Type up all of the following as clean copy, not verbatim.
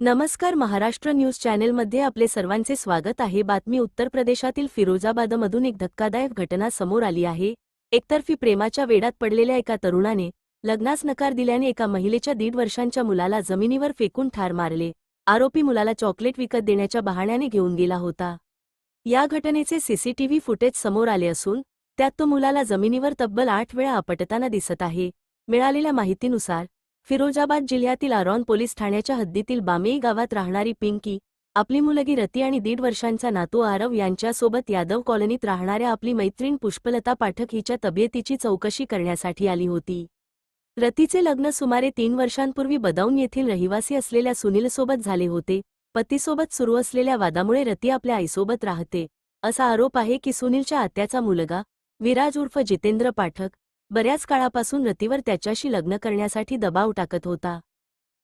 नमस्कार. महाराष्ट्र न्यूज चॅनेलमध्ये आपले सर्वांचे स्वागत आहे. बातमी उत्तर प्रदेशातील फिरोजाबादमधून एक धक्कादायक घटना समोर आली आहे. एकतर्फी प्रेमाच्या वेडात पडलेल्या एका तरुणाने लग्नास नकार दिल्याने एका महिलेच्या 1.5 वर्षांच्या मुलाला जमिनीवर फेकून ठार मारले. आरोपी मुलाला चॉकलेट विकत देण्याच्या बहाण्याने घेऊन गेला होता. या घटनेचे सीसीटीव्ही फुटेज समोर आले असून त्यात तो मुलाला जमिनीवर तब्बल 8 वेळा आपटताना दिसत आहे. मिळालेल्या माहितीनुसार फिरोजाबाद जिल्ह्यातील आरॉन पोलीस ठाण्याच्या हद्दीतील बामेई गावात राहणारी पिंकी आपली मुलगी रती आणि 1.5 वर्षांचा नातू आरव यांच्यासोबत यादव कॉलनीत राहणाऱ्या आपली मैत्रीण पुष्पलता पाठक हिच्या तब्येतीची चौकशी करण्यासाठी आली होती. रतीचे लग्न सुमारे 3 वर्षांपूर्वी बदाऊन येथील रहिवासी असलेल्या सुनीलसोबत झाले होते. पतीसोबत सुरू असलेल्या वादामुळे रती आपल्या आईसोबत राहते असा आरोप आहे की सुनीलच्या आत्याचा मुलगा विराज उर्फ जितेंद्र पाठक बऱ्याच काळापासून रतीवर त्याच्याशी लग्न करण्यासाठी दबाव टाकत होता.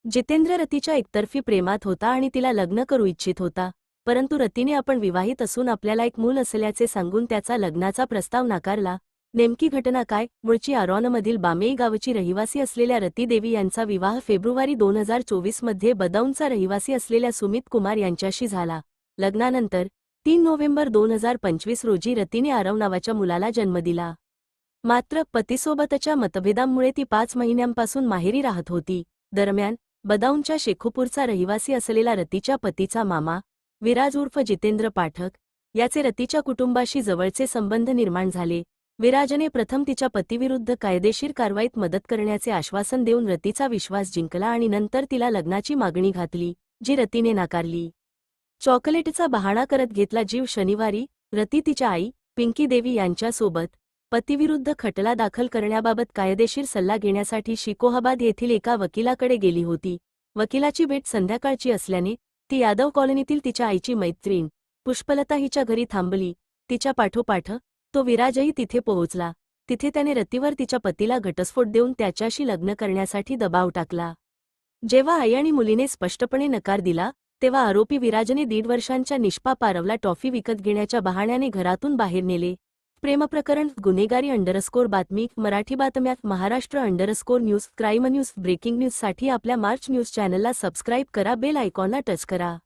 जितेंद्र रतीच्या एकतर्फी प्रेमात होता आणि तिला लग्न करू इच्छित होता, परंतु रतीने आपण विवाहित असून आपल्याला एक मूल असल्याचे सांगून त्याचा लग्नाचा प्रस्ताव नाकारला. नेमकी घटना काय? मूळची आरॉनमधील बामेई गावची रहिवासी असलेल्या रती देवी यांचा विवाह फेब्रुवारी 2024 मध्ये बदाऊनचा रहिवासी असलेल्या सुमित कुमार यांच्याशी झाला. लग्नानंतर 3 नोव्हेंबर 2025 रोजी रतीने आरव नावाच्या मुलाला जन्म दिला. मात्र पतीसोबतच्या मतभेदांमुळे ती 5 महिन्यांपासून माहेरी राहत होती. दरम्यान बदाऊनच्या शेखुपूरचा रहिवासी असलेला रतीच्या पतीचा मामा विराज उर्फ जितेंद्र पाठक याचे रतीच्या कुटुंबाशी जवळचे संबंध निर्माण झाले. विराजने प्रथम तिच्या पतीविरुद्ध कायदेशीर कारवाईत मदत करण्याचे आश्वासन देऊन रतीचा विश्वास जिंकला आणि नंतर तिला लग्नाची मागणी घातली, जी रतीने नाकारली. चॉकलेटचा बहाणा करत घेतला जीव. शनिवारी रती तिच्या आई पिंकी देवी यांच्यासोबत पतीविरुद्ध खटला दाखल करण्याबाबत कायदेशीर सल्ला घेण्यासाठी शिकोहाबाद येथील एका वकिलाकडे गेली होती. वकिलाची भेट संध्याकाळची असल्याने ती यादव कॉलनीतील तिच्या आईची मैत्रीण पुष्पलता हिच्या घरी थांबली. तिच्या पाठोपाठ तो विराजही तिथे पोहोचला. तिथे त्याने रतीवर तिच्या पतीला घटस्फोट देऊन त्याच्याशी लग्न करण्यासाठी दबाव टाकला. जेव्हा आई आणि मुलीने स्पष्टपणे नकार दिला, तेव्हा आरोपी विराजने 1.5 वर्षांच्या निष्पाप आरवला टॉफी विकत घेण्याच्या बहाण्याने घरातून बाहेर नेले. प्रेमप्रकरण गुन्हेगारी _बातमी मराठी बातम्यात Maharashtra _news crime news breaking न्यूजसाठी आपल्या मार्च न्यूज चॅनलला सबस्क्राईब करा. बेल आयकॉनला टच करा.